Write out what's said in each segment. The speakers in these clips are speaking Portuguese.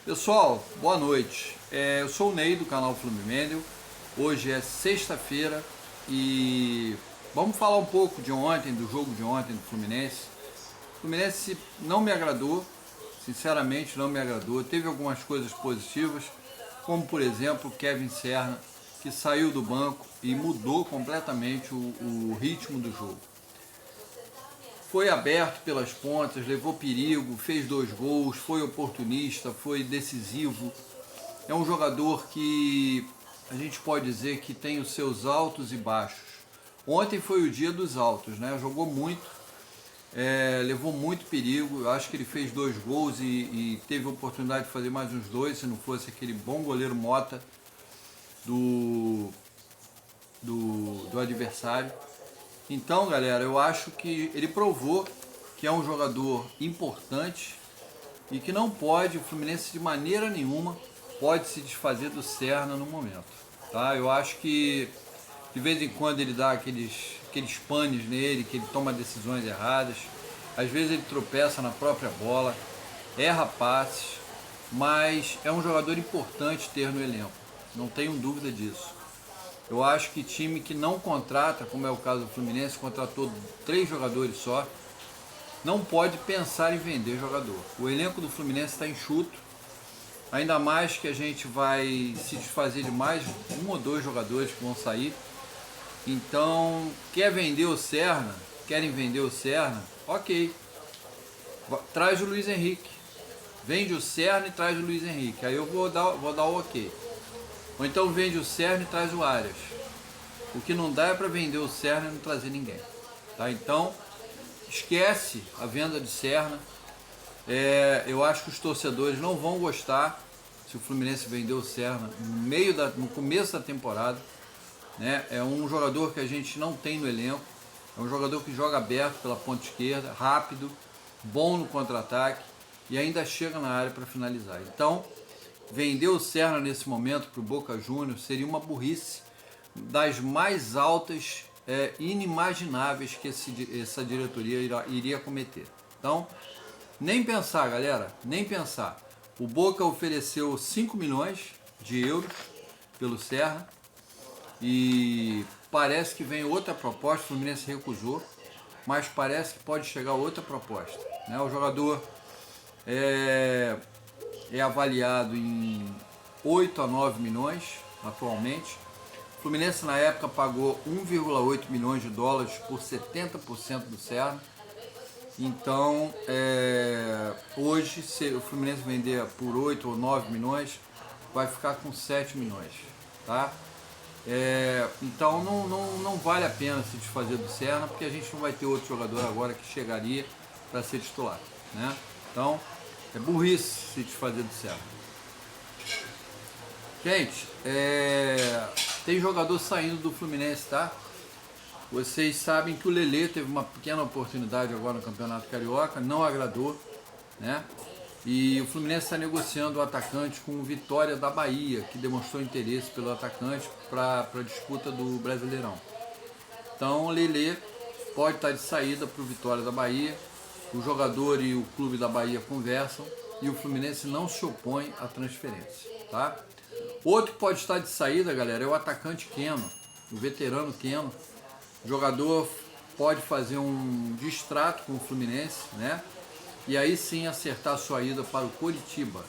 Pessoal, boa noite. Eu sou o Ney do canal Fluminense. Hoje é sexta-feira e vamos falar um pouco de ontem, do jogo de ontem do Fluminense. O Fluminense não me agradou, sinceramente não me agradou. Teve algumas coisas positivas, como por exemplo o Kevin Serna, que saiu do banco e mudou completamente o ritmo do jogo. Foi aberto pelas pontas, levou perigo, fez 2 gols, foi oportunista, foi decisivo. É um jogador que a gente pode dizer que tem os seus altos e baixos. Ontem foi o dia dos altos, né? Jogou muito, levou muito perigo. Eu acho que ele fez 2 gols e teve a oportunidade de fazer mais uns 2, se não fosse aquele bom goleiro Mota do adversário. Então, galera, eu acho que ele provou que é um jogador importante e que não pode, o Fluminense de maneira nenhuma pode se desfazer do Serna no momento. Tá? Eu acho que de vez em quando ele dá aqueles panes nele, que ele toma decisões erradas. Às vezes ele tropeça na própria bola, erra passes, mas é um jogador importante ter no elenco, não tenho dúvida disso. Eu acho que time que não contrata, como é o caso do Fluminense, contratou 3 jogadores só, não pode pensar em vender jogador. O elenco do Fluminense está enxuto, ainda mais que a gente vai se desfazer de mais 1 ou 2 jogadores que vão sair. Então, querem vender o Serna, ok, traz o Luiz Henrique. Vende o Serna e traz o Luiz Henrique, aí eu vou dar o ok. Ou então vende o Serna e traz o Arias. O que não dá é para vender o Serna e não trazer ninguém. Tá? Então, esquece a venda de Serna. Eu acho que os torcedores não vão gostar se o Fluminense vender o Serna no começo da temporada. Né? É um jogador que a gente não tem no elenco. É um jogador que joga aberto pela ponta esquerda, rápido, bom no contra-ataque e ainda chega na área para finalizar. Então, vender o Serna nesse momento para o Boca Juniors seria uma burrice das mais altas, inimagináveis que essa diretoria iria cometer. Então, nem pensar, galera, nem pensar. O Boca ofereceu 5 milhões de euros pelo Serna e parece que vem outra proposta, o Fluminense recusou, mas parece que pode chegar outra proposta. Né? O jogador é avaliado em 8 a 9 milhões atualmente. O Fluminense na época pagou 1,8 milhões de dólares por 70% do Serna. Então, hoje, se o Fluminense vender por 8 ou 9 milhões, vai ficar com 7 milhões. Tá? Então, não vale a pena se desfazer do Serna, porque a gente não vai ter outro jogador agora que chegaria para ser titular. Né? Então, é burrice se desfazer do Serna. Gente, tem jogador saindo do Fluminense, tá? Vocês sabem que o Lelê teve uma pequena oportunidade agora no Campeonato Carioca, não agradou, né? E o Fluminense está negociando o atacante com o Vitória da Bahia, que demonstrou interesse pelo atacante para a disputa do Brasileirão. Então o Lelê pode estar de saída para o Vitória da Bahia. O jogador e o clube da Bahia conversam e o Fluminense não se opõe à transferência, tá? Outro que pode estar de saída, galera, é o atacante Keno, o veterano Keno. O jogador pode fazer um distrato com o Fluminense, né? E aí sim acertar a sua ida para o Coritiba.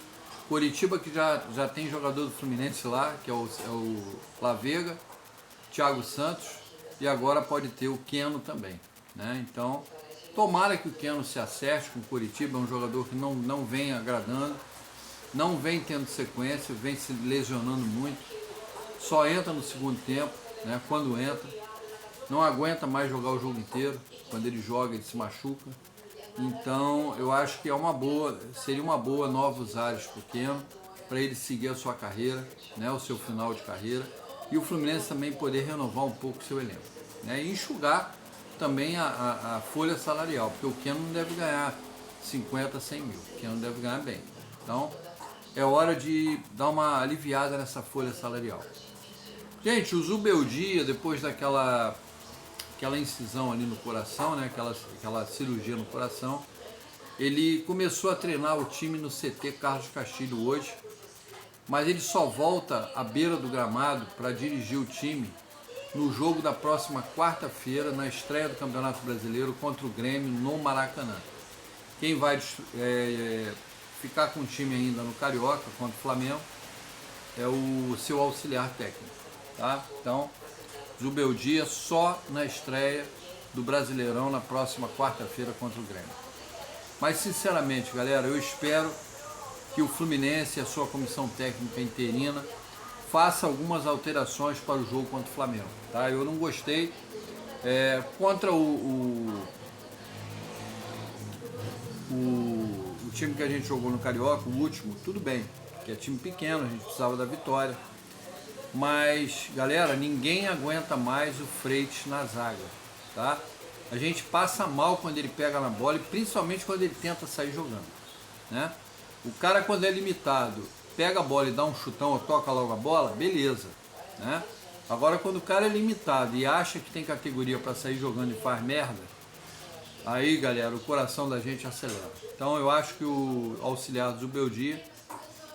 Coritiba que já tem jogador do Fluminense lá, que é o Lavega, Thiago Santos, e agora pode ter o Keno também, né? Então, tomara que o Keno se acerte com o Coritiba, é um jogador que não vem agradando, não vem tendo sequência, vem se lesionando muito, só entra no segundo tempo, né? Quando entra, não aguenta mais jogar o jogo inteiro, quando ele joga ele se machuca. Então eu acho que seria uma boa novos ares para o Keno, para ele seguir a sua carreira, né? O seu final de carreira, e o Fluminense também poder renovar um pouco o seu elenco, né? E enxugar também a folha salarial, porque o Keno não deve ganhar 50, 100 mil, o Keno deve ganhar bem. Então é hora de dar uma aliviada nessa folha salarial. Gente, o Zubeldia, depois daquela incisão ali no coração, né? aquela cirurgia no coração, Ele começou a treinar o time no CT Carlos Castilho hoje, mas ele só volta à beira do gramado para dirigir o time no jogo da próxima quarta-feira, na estreia do Campeonato Brasileiro contra o Grêmio no Maracanã. Quem vai ficar com o time ainda no Carioca contra o Flamengo é o seu auxiliar técnico, tá? Então, Zubeldia só na estreia do Brasileirão na próxima quarta-feira contra o Grêmio. Mas sinceramente, galera, eu espero que o Fluminense e a sua comissão técnica interina faça algumas alterações para o jogo contra o Flamengo, tá? Eu não gostei contra o time que a gente jogou no Carioca, o último, tudo bem, que é time pequeno, a gente precisava da vitória, mas galera, ninguém aguenta mais o Freitas na zaga, tá? A gente passa mal quando ele pega na bola e principalmente quando ele tenta sair jogando, né? O cara, quando é limitado, pega a bola e dá um chutão ou toca logo a bola, beleza, né? Agora, quando o cara é limitado e acha que tem categoria para sair jogando e faz merda, aí, galera, o coração da gente acelera. Então, eu acho que o auxiliar do Zubeldia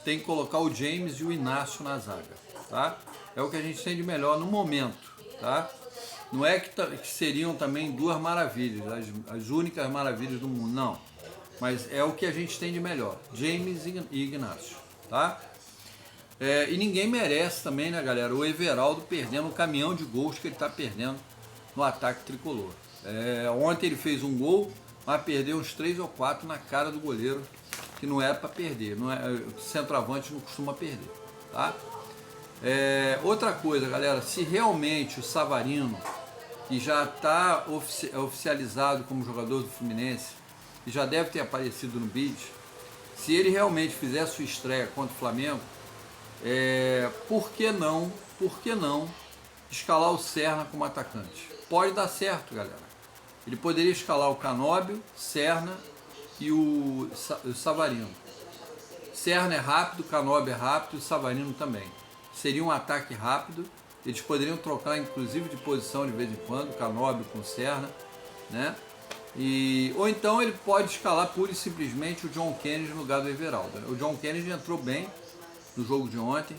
tem que colocar o James e o Inácio na zaga, tá? É o que a gente tem de melhor no momento, tá? Não é que seriam também duas maravilhas, as únicas maravilhas do mundo, não. Mas é o que a gente tem de melhor, James e Ignacio, tá? E ninguém merece também, né, galera, o Everaldo perdendo o caminhão de gols que ele está perdendo no ataque tricolor. Ontem ele fez um gol, mas perdeu uns 3 ou 4 na cara do goleiro, que não era para perder, o centroavante não costuma perder, tá? Outra coisa, galera, se realmente o Savarino, que já está oficializado como jogador do Fluminense, e já deve ter aparecido no bid, se ele realmente fizer sua estreia contra o Flamengo, por que não escalar o Serna como atacante? Pode dar certo, galera. Ele poderia escalar o Canóbio, Serna e o Savarino. Serna é rápido, Canóbio é rápido e o Savarino também. Seria um ataque rápido. Eles poderiam trocar, inclusive, de posição de vez em quando, Canóbio com Serna, né? Ou então ele pode escalar pura e simplesmente o John Kennedy no lugar do Everaldo. O John Kennedy entrou bem no jogo de ontem,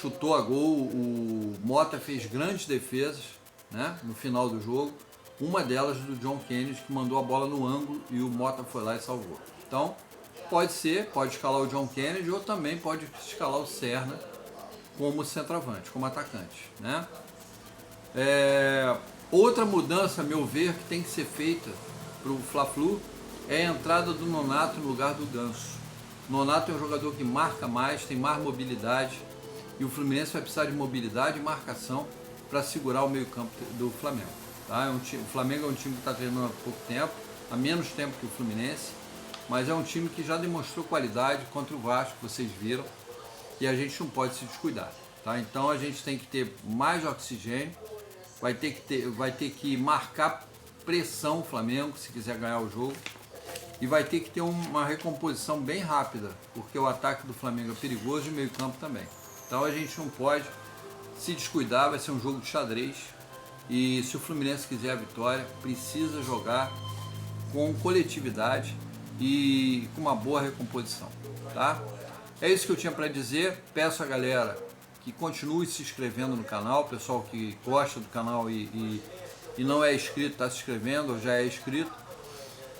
chutou a gol, o Mota fez grandes defesas, né, no final do jogo, uma delas do John Kennedy, que mandou a bola no ângulo e o Mota foi lá e salvou. Então, pode escalar o John Kennedy ou também pode escalar o Serna como centroavante, como atacante, né? Outra mudança, a meu ver, que tem que ser feita para o Fla-Flu é a entrada do Nonato no lugar do Ganso. O Nonato é um jogador que marca mais, tem mais mobilidade, e o Fluminense vai precisar de mobilidade e marcação para segurar o meio-campo do Flamengo. Tá? O Flamengo é um time que está treinando há pouco tempo, há menos tempo que o Fluminense, mas é um time que já demonstrou qualidade contra o Vasco, vocês viram, e a gente não pode se descuidar. Tá? Então a gente tem que ter mais oxigênio, vai ter que marcar pressão o Flamengo se quiser ganhar o jogo, e vai ter que ter uma recomposição bem rápida, porque o ataque do Flamengo é perigoso e o meio-campo também. Então a gente não pode se descuidar, vai ser um jogo de xadrez, e se o Fluminense quiser a vitória, precisa jogar com coletividade e com uma boa recomposição, tá? É isso que eu tinha para dizer. Peço a galera que continue se inscrevendo no canal, pessoal que gosta do canal e não é inscrito, está se inscrevendo ou já é inscrito.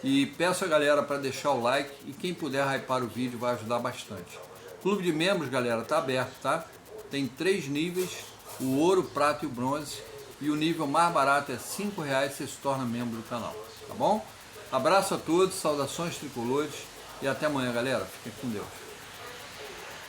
E peço a galera para deixar o like e quem puder hypar o vídeo vai ajudar bastante. Clube de membros, galera, tá aberto, tá? Tem 3 níveis, o ouro, o prata e o bronze. E o nível mais barato é R$5, você se torna membro do canal, tá bom? Abraço a todos, saudações tricolores e até amanhã, galera. Fiquem com Deus.